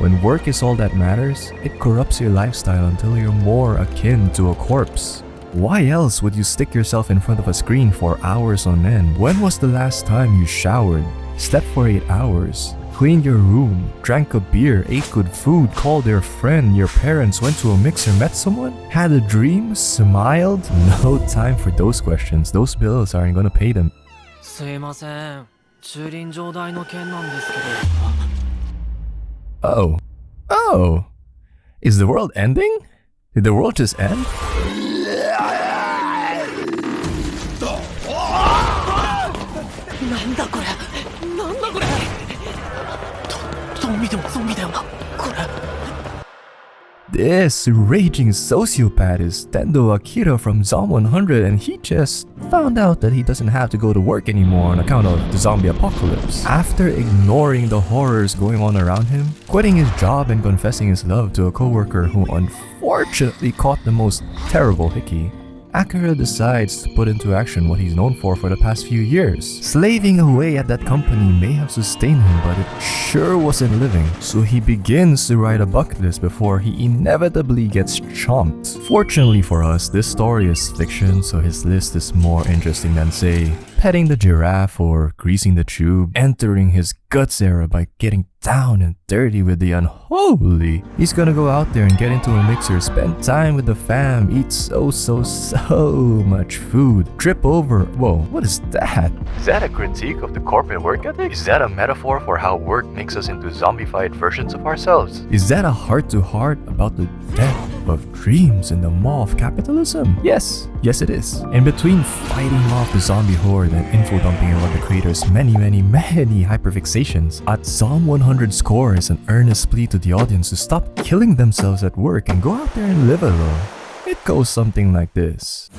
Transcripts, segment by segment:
When work is all that matters, it corrupts your lifestyle until you're more akin to a corpse. Why else would you stick yourself in front of a screen for hours on end? When was the last time you showered, slept for 8 hours, cleaned your room, drank a beer, ate good food, called your friend, your parents, went to a mixer, met someone, had a dream, smiled? No time for those questions. Those bills aren't gonna pay them. すいません。駐輪場代の件なんですけど。Oh. Oh. Is the world ending? Did the world just end? なんだこれ。なんだこれ。ゾンビだよな。これ。This raging sociopath is Tendo Akira from Zom 100, and he just found out that he doesn't have to go to work anymore on account of the zombie apocalypse. After ignoring the horrors going on around him, quitting his job and confessing his love to a coworker who unfortunately caught the most terrible hickey, Akira decides to put into action what he's known for the past few years. Slaving away at that company may have sustained him, but it sure wasn't living. So he begins to write a bucket list before he inevitably gets chomped. Fortunately for us, this story is fiction, so his list is more interesting than, say, petting the giraffe or greasing the tube, entering his guts era by getting down and dirty with the unholy. He's gonna go out there and get into a mixer, spend time with the fam, eat so much food, trip over. Whoa, what is that? Is that a critique of the corporate work ethic? Is that a metaphor for how work makes us into zombified versions of ourselves? Is that a heart-to-heart about the death of dreams in the maw of capitalism? Yes it is. In between fighting off the zombie horde and info dumping about the creator's many hyperfixations, at Psalm 100 scores an earnest plea to the audience to stop killing themselves at work and go out there and live alone. It goes something like this.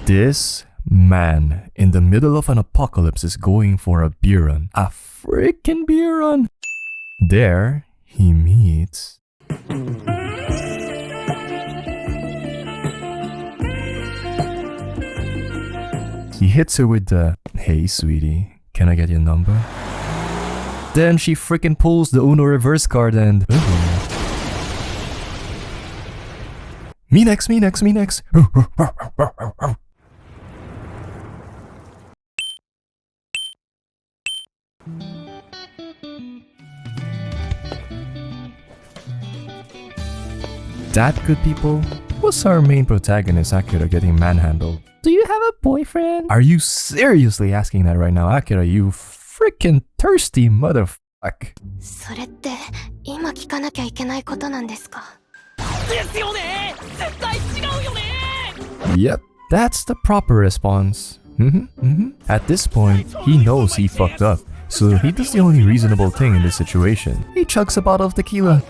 This man in the middle of an apocalypse is going for a beer run. A freaking beer run! There, he meets... He hits her with the, "Hey sweetie, can I get your number?" Then she freaking pulls the Uno reverse card and... Me next. That, good people, was our main protagonist Akira getting manhandled. Do you have a boyfriend? Are you seriously asking that right now, Akira, you freaking thirsty motherfuck? それって今聞かなきゃいけないことなんですか? ですよね! 絶対違うよね! Yep, that's the proper response. At this point, he knows he fucked up, so he does the only reasonable thing in this situation. He chugs a bottle of tequila.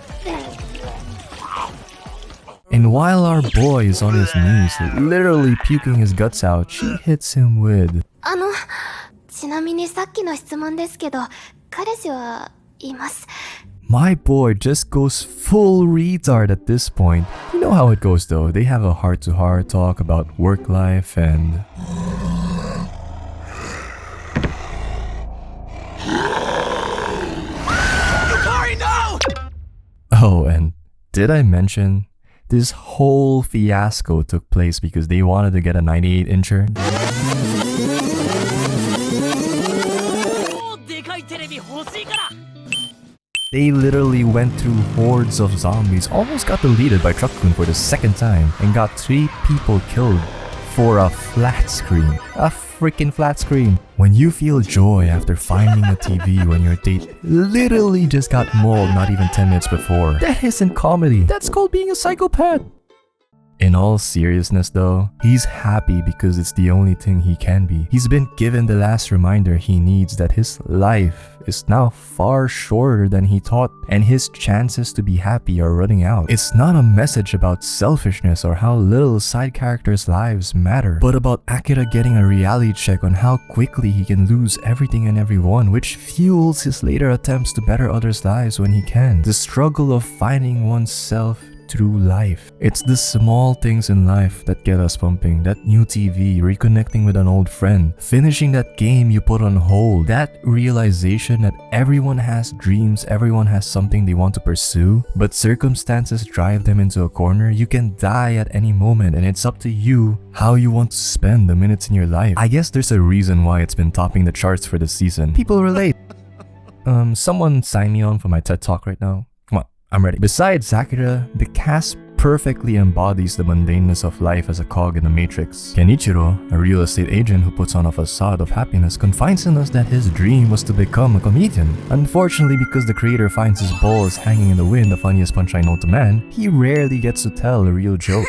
And while our boy is on his knees, literally puking his guts out, she hits him with... ちなみにさっきの質問ですけど、彼氏はいます。 My boy just goes full retard at this point. You know how it goes though, they have a heart-to-heart talk about work life and... Yukari, no! Oh, and did I mention... This whole fiasco took place because they wanted to get a 98-incher. They literally went through hordes of zombies, almost got deleted by Truck-kun for the second time, and got 3 people killed for a flat screen. A freaking flat screen. When you feel joy after finding a TV when your date literally just got mauled not even 10 minutes before, that isn't comedy. That's called being a psychopath. In all seriousness though, he's happy because it's the only thing he can be. He's been given the last reminder he needs that his life is now far shorter than he thought, and his chances to be happy are running out. It's not a message about selfishness or how little side characters' lives matter, but about Akira getting a reality check on how quickly he can lose everything and everyone, which fuels his later attempts to better others' lives when he can. The struggle of finding oneself through life. It's the small things in life that get us pumping. That new TV, reconnecting with an old friend, finishing that game you put on hold, that realization that everyone has dreams, everyone has something they want to pursue, but circumstances drive them into a corner. You can die at any moment, and it's up to you how you want to spend the minutes in your life. I guess there's a reason why it's been topping the charts for this season. People relate. Someone sign me on for my TED Talk right now. Come on, I'm ready. Besides Sakura, the cast perfectly embodies the mundaneness of life as a cog in the matrix. Kenichiro, a real estate agent who puts on a facade of happiness, confides in us that his dream was to become a comedian. Unfortunately, because the creator finds his balls hanging in the wind, the funniest punchline known to man, he rarely gets to tell a real joke.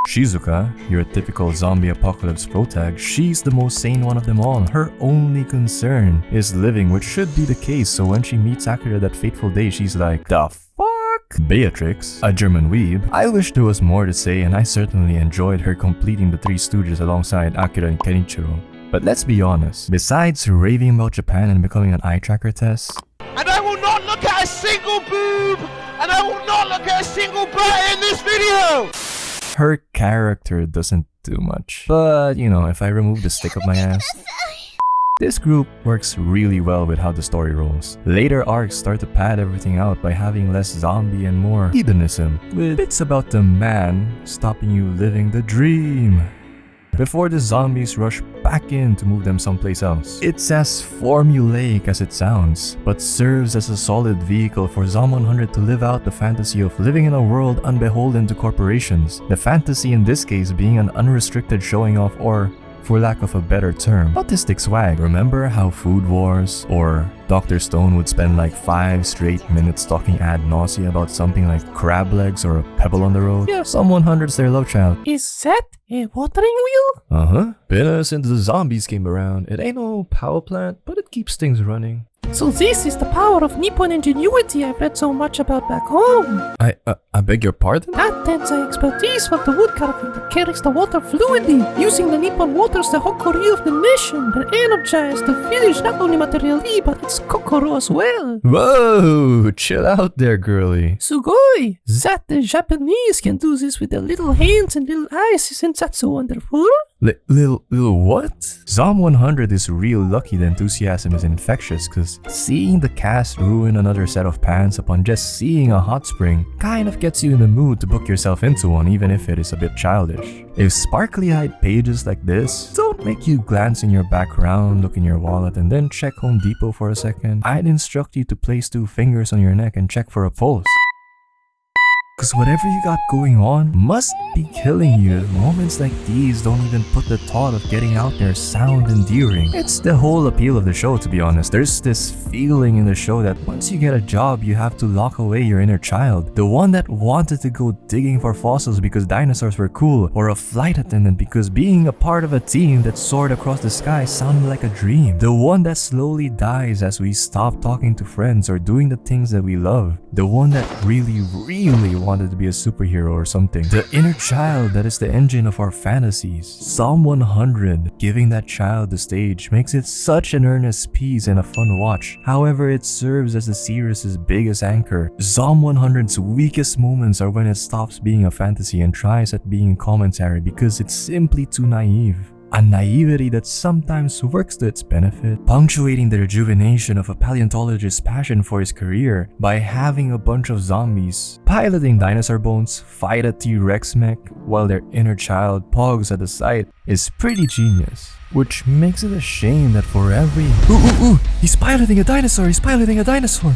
Shizuka, your typical zombie apocalypse protag, she's the most sane one of them all. Her only concern is living, which should be the case, so when she meets Sakura that fateful day, she's like, the fuck? Beatrix, a German weeb. I wish there was more to say, and I certainly enjoyed her completing the Three Stooges alongside Akira and Kenichiro. But let's be honest, besides raving about Japan and becoming an eye tracker test, and I will not look at a single boob, and I will not look at a single butt in this video! her character doesn't do much. But, you know, if I remove the stick up my ass, this group works really well with how the story rolls. Later arcs start to pad everything out by having less zombie and more hedonism, with bits about the man stopping you living the dream before the zombies rush back in to move them someplace else. It's as formulaic as it sounds, but serves as a solid vehicle for Zom 100 to live out the fantasy of living in a world unbeholden to corporations. The fantasy in this case being an unrestricted showing off, or for lack of a better term, autistic swag. Remember how Food Wars or Dr. Stone would spend like 5 straight minutes talking ad nauseam about something like crab legs or a pebble on the road? Yeah, Zom 100's their love child. Is that a watering wheel? Uh-huh. Been since the zombies came around. It ain't no power plant, but it keeps things running. So this is the power of Nippon ingenuity I've read so much about back home. I beg your pardon? That tensai expertise from the wood carving that carries the water fluidly, using the Nippon waters the hokori of the nation that energize the village not only materially but its kokoro as well. Whoa, chill out there, girly. Sugoi! That the Japanese can do this with their little hands and little eyes, isn't that so wonderful? Little what? Zom 100 is real lucky the enthusiasm is infectious, cause seeing the cast ruin another set of pants upon just seeing a hot spring kind of gets you in the mood to book yourself into one, even if it is a bit childish. If sparkly-eyed pages like this don't make you glance in your background, look in your wallet, and then check Home Depot for a second, I'd instruct you to place 2 fingers on your neck and check for a pulse. Cause whatever you got going on must be killing you. Moments like these don't even put the thought of getting out there sound endearing. It's the whole appeal of the show, to be honest. There's this feeling in the show that once you get a job, you have to lock away your inner child. The one that wanted to go digging for fossils because dinosaurs were cool, or a flight attendant because being a part of a team that soared across the sky sounded like a dream. The one that slowly dies as we stop talking to friends or doing the things that we love. The one that really wanted to be a superhero or something. The inner child that is the engine of our fantasies. Zom 100, giving that child the stage, makes it such an earnest piece and a fun watch. However, it serves as the series' biggest anchor. Zom 100's weakest moments are when it stops being a fantasy and tries at being commentary because it's simply too naive. A naivety that sometimes works to its benefit, punctuating the rejuvenation of a paleontologist's passion for his career by having a bunch of zombies piloting dinosaur bones fight a T-Rex mech while their inner child pogs at the sight is pretty genius. Which makes it a shame that for every he's piloting a dinosaur!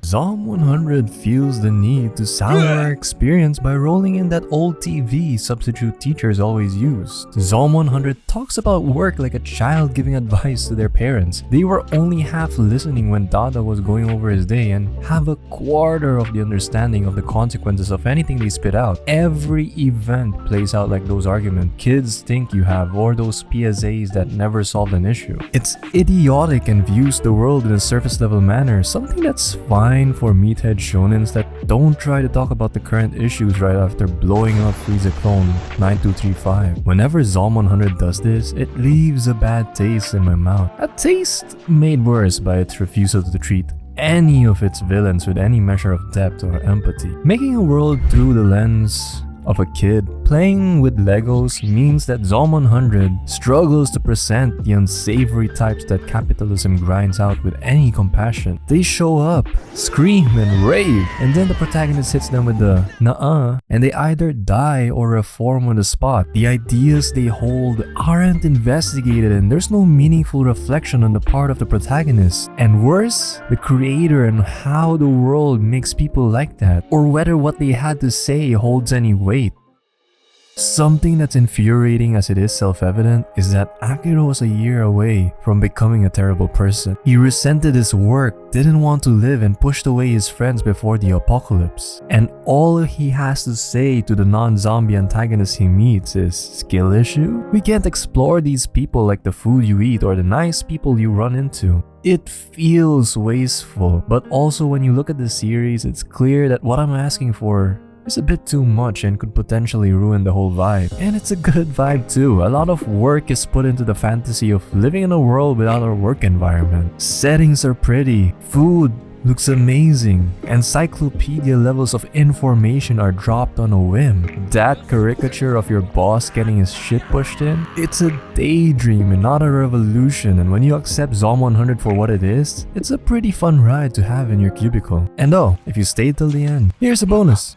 Zom 100 feels the need to sound our experience by rolling in that old TV substitute teachers always used. Zom 100 talks about work like a child giving advice to their parents. They were only half listening when Dada was going over his day and have a quarter of the understanding of the consequences of anything they spit out. Every event plays out like those arguments kids think you have, or those PSAs that never solved an issue. It's idiotic and views the world in a surface level manner, something that's fine for meathead shonens that don't try to talk about the current issues right after blowing up Frieza Clone 9235. Whenever Zom 100 does this, it leaves a bad taste in my mouth. A taste made worse by its refusal to treat any of its villains with any measure of depth or empathy. Making a world through the lens of a kid playing with Legos means that Zom 100 struggles to present the unsavory types that capitalism grinds out with any compassion. They show up, scream and rave, and then the protagonist hits them with the nuh-uh, and they either die or reform on the spot. The ideas they hold aren't investigated and there's no meaningful reflection on the part of the protagonist. And worse, the creator and how the world makes people like that, or whether what they had to say holds any weight. Something that's infuriating as it is self-evident is that Akira was a year away from becoming a terrible person. He resented his work, didn't want to live, and pushed away his friends before the apocalypse. And all he has to say to the non-zombie antagonists he meets is, skill issue? We can't explore these people like the food you eat or the nice people you run into. It feels wasteful, but also when you look at the series, it's clear that what I'm asking for is a bit too much and could potentially ruin the whole vibe. And it's a good vibe too. A lot of work is put into the fantasy of living in a world without a work environment. Settings are pretty, food looks amazing, encyclopedia levels of information are dropped on a whim. That caricature of your boss getting his shit pushed in? It's a daydream and not a revolution, and when you accept Zom 100 for what it is, it's a pretty fun ride to have in your cubicle. And oh, if you stayed till the end, here's a bonus.